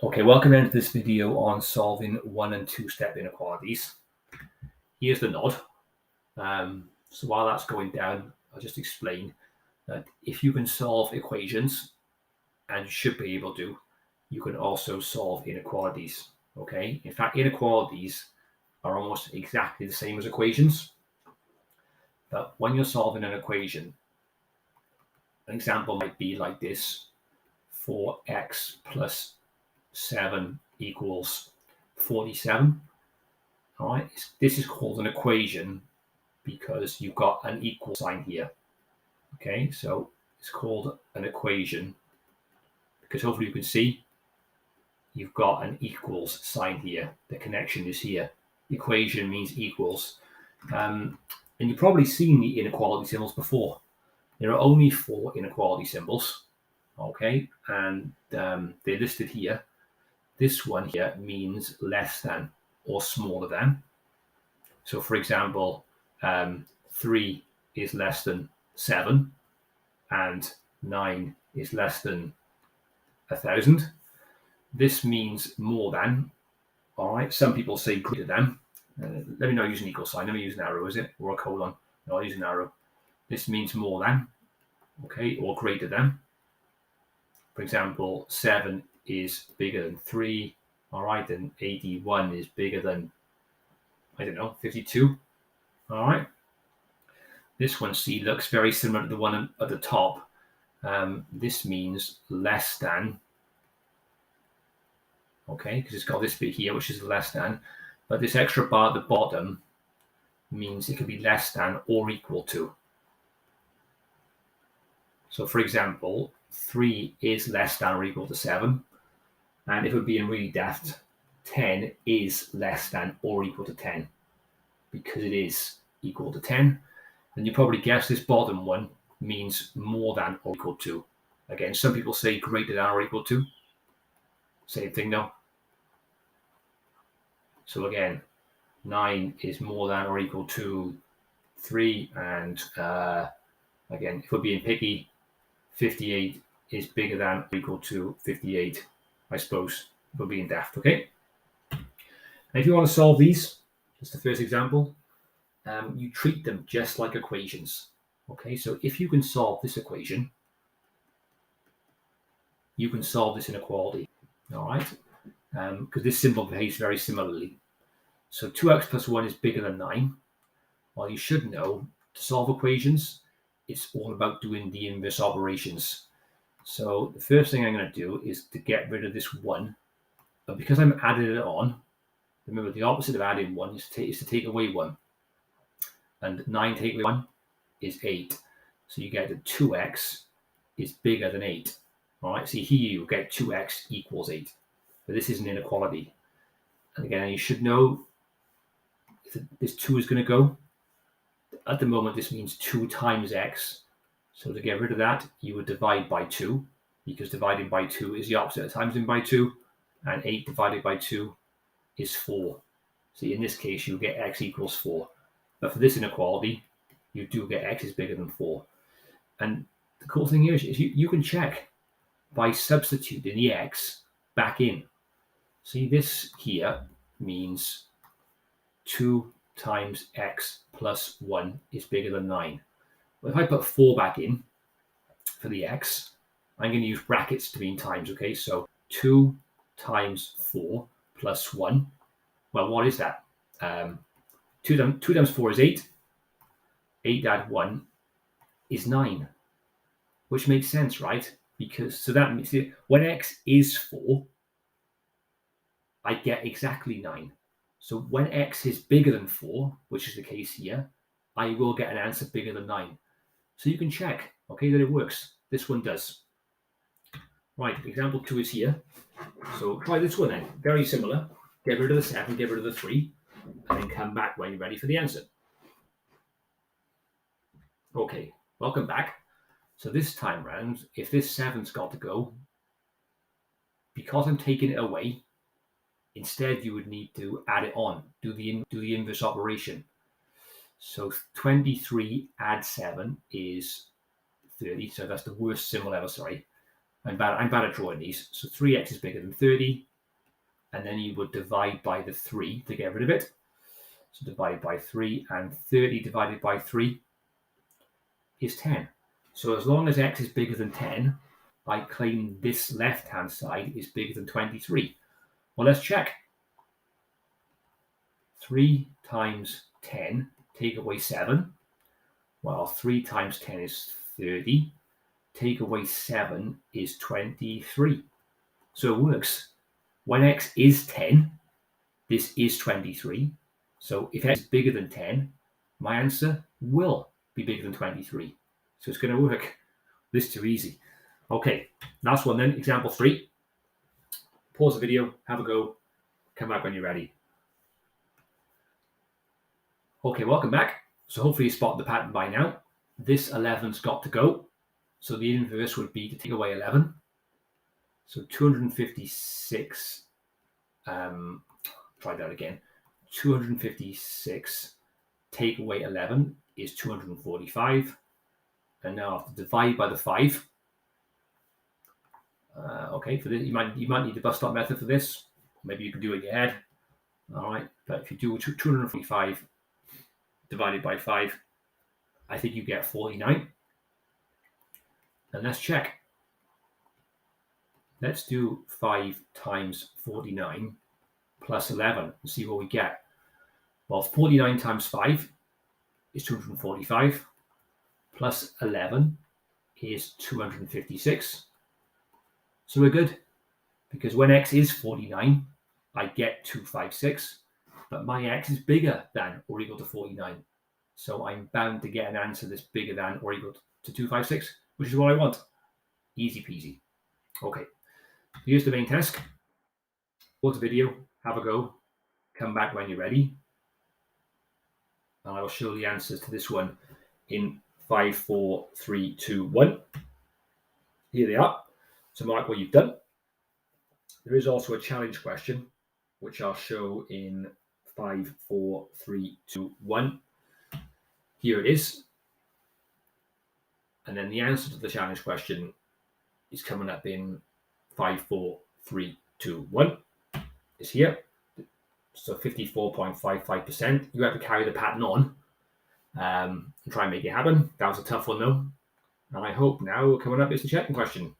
Okay, welcome into this video on solving one and two step inequalities. Here's the nod. So while that's going down, I'll just explain that if you can solve equations, and you should be able to, you can also solve inequalities. Okay, in fact, inequalities are almost exactly the same as equations. But when you're solving an equation, an example might be like this: 4x plus 7 equals 47. All right, this is called an equation because you've got an equal sign here. Okay, so it's called an equation because hopefully you can see you've got an equals sign here. The connection is here. Equation means equals. And you've probably seen the inequality symbols before. There are only 4 inequality symbols. Okay, and they're listed here. This one here means less than or smaller than. So for example, 3 is less than 7 and 9 is less than 1,000. This means more than. All right, some people say greater than. Let me not use an equal sign. Let me use an arrow, is it? Or a colon. No, I'll use an arrow. This means more than, okay, or greater than. For example, 7 is bigger than 3. All right, and 81 is bigger than, I don't know, 52. All right. This one, C, looks very similar to the one at the top. This means less than, okay, because it's got this bit here, which is less than. But this extra bar at the bottom means it could be less than or equal to. So, for example, 3 is less than or equal to 7. And if we're being really daft, 10 is less than or equal to 10 because it is equal to 10. And you probably guess this bottom one means more than or equal to. Again, some people say greater than or equal to. Same thing though. So again, 9 is more than or equal to 3. And again, if we're being picky, 58 is bigger than or equal to 58, I suppose, if we're being daft, okay? And if you want to solve these, just the first example, you treat them just like equations. Okay, so if you can solve this equation, you can solve this inequality. All right, because this symbol behaves very similarly. So 2x plus 1 is bigger than 9. Well, you should know to solve equations, it's all about doing the inverse operations. So the first thing I'm going to do is to get rid of this 1. But because I'm adding it on, remember the opposite of adding 1 is to take away 1. And 9 take away 1 is 8. So you get that 2x is bigger than 8. All right, so here you get 2x equals 8. But this is an inequality. And again, you should know if this 2 is going to go. At the moment, this means 2 times x. So to get rid of that, you would divide by 2, because dividing by 2 is the opposite of timesing by 2. And 8 divided by 2 is 4. So in this case, you get x equals 4. But for this inequality, you do get x is bigger than 4. And the cool thing here is you can check by substituting the x back in. See, this here means 2 times x plus 1 is bigger than 9. Well, if I put 4 back in for the x, I'm going to use brackets to mean times, okay? So 2 times 4 plus 1. Well, what is that? 2 times 4 is 8. 8 add 1 is 9, which makes sense, right? Because so that means when x is 4, I get exactly 9. So when x is bigger than 4, which is the case here, I will get an answer bigger than 9. So you can check, okay, that it works. This one does. Right, example 2 is here. So try this one then. Very similar. Get rid of the 7, get rid of the 3, and then come back when you're ready for the answer. Okay, welcome back. So this time round, if this 7's got to go, because I'm taking it away, instead you would need to add it on, do the inverse operation. So 23 add 7 is 30. So that's the worst symbol ever, sorry. I'm bad at drawing these. So 3x is bigger than 30. And then you would divide by the 3 to get rid of it. So divide by 3, and 30 divided by 3 is 10. So as long as x is bigger than 10, I claim this left-hand side is bigger than 23. Well, let's check. 3 times 10, take away 7. Well, 3 times 10 is 30. Take away 7 is 23. So it works. When x is 10, this is 23. So if x is bigger than 10, my answer will be bigger than 23. So it's going to work. This is too easy. Okay, last one then, example 3. Pause the video, have a go, come back when you're ready. Okay, welcome back. So hopefully you spotted the pattern by now. This 11's got to go. So the inverse would be to take away 11. So 256, try that again. 256 take away 11 is 245. And now I have to divide by the 5. Okay, for this, you might need the bus stop method for this. Maybe you can do it in your head. All right, but if you do 245 divided by 5, I think you get 49. And let's check. Let's do 5 times 49 plus 11 and see what we get. Well, 49 times 5 is 245, plus 11 is 256. So we're good, because when x is 49, I get 256, but my x is bigger than or equal to 49. So I'm bound to get an answer that's bigger than or equal to 256, which is what I want. Easy peasy. Okay, here's the main task. Pause the video, have a go, come back when you're ready, and I will show the answers to this one in 5, 4, 3, 2, 1. Here they are. So mark what you've done. There is also a challenge question, which I'll show in 5, 4, 3, 2, 1. Here it is. And then the answer to the challenge question is coming up in 5, 4, 3, 2, 1. It's here. So 54.55%. You have to carry the pattern on and try and make it happen. That was a tough one though. And I hope now coming up is the checking question.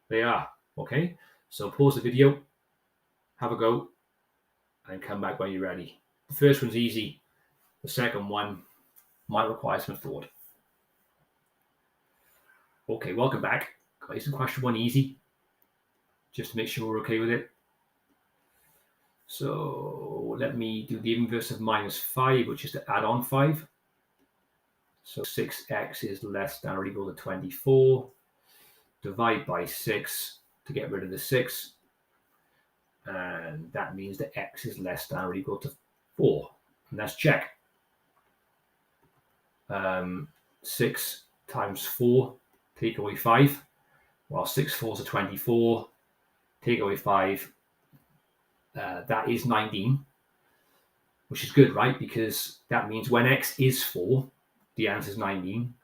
They are. Okay. So pause the video, have a go, and come back when you're ready. The first one's easy. The second one might require some thought. Okay, welcome back. Isn't question 1 easy? Just to make sure we're okay with it. So let me do the inverse of -5, which is to add on 5. So 6x is less than or equal to 24. Divide by 6 to get rid of the 6. And that means that x is less than or equal to 4. And let's check. 6 times 4, take away 5. Well, 6 4s are 24. Take away 5. That is 19, which is good, right? Because that means when x is 4, the answer is 19.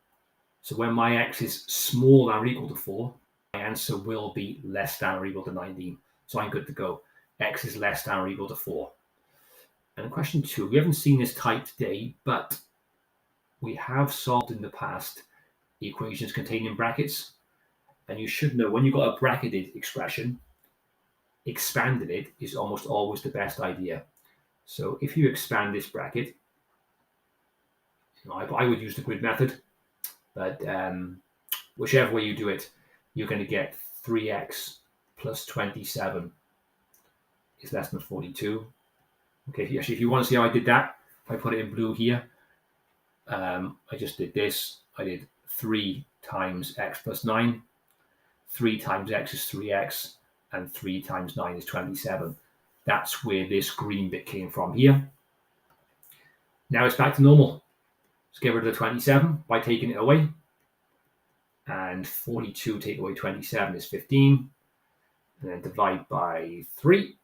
So when my x is smaller than or equal to 4, my answer will be less than or equal to 19. So I'm good to go. X is less than or equal to 4. And question 2, we haven't seen this type today, but we have solved in the past equations containing brackets. And you should know when you've got a bracketed expression, expanding it is almost always the best idea. So if you expand this bracket, I would use the grid method, but whichever way you do it, you're going to get 3x plus 27 is less than 42. Okay, actually, if you want to see how I did that, if I put it in blue here, I just did this. I did 3 times x plus 9. 3 times x is 3x, and 3 times 9 is 27. That's where this green bit came from here. Now it's back to normal. Let's get rid of the 27 by taking it away. And 42 take away 27 is 15. And then divide by 3.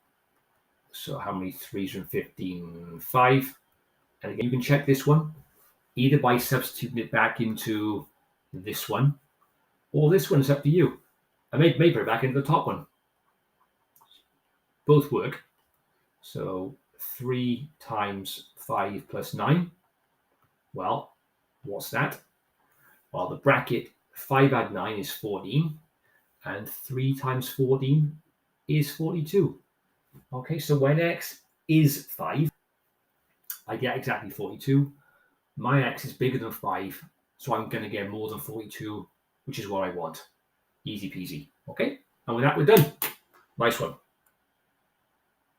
So how many 3s are in 15? 5. And again, you can check this one either by substituting it back into this one, or this one is up to you. I may put it back into the top one. Both work. So 3 times 5 plus 9. Well, what's that? Well, the bracket 5 add 9 is 14, and 3 times 14 is 42. Okay, so when x is 5, I get exactly 42. My x is bigger than 5, so I'm going to get more than 42, which is what I want. Easy peasy. Okay, and with that, we're done. Nice one.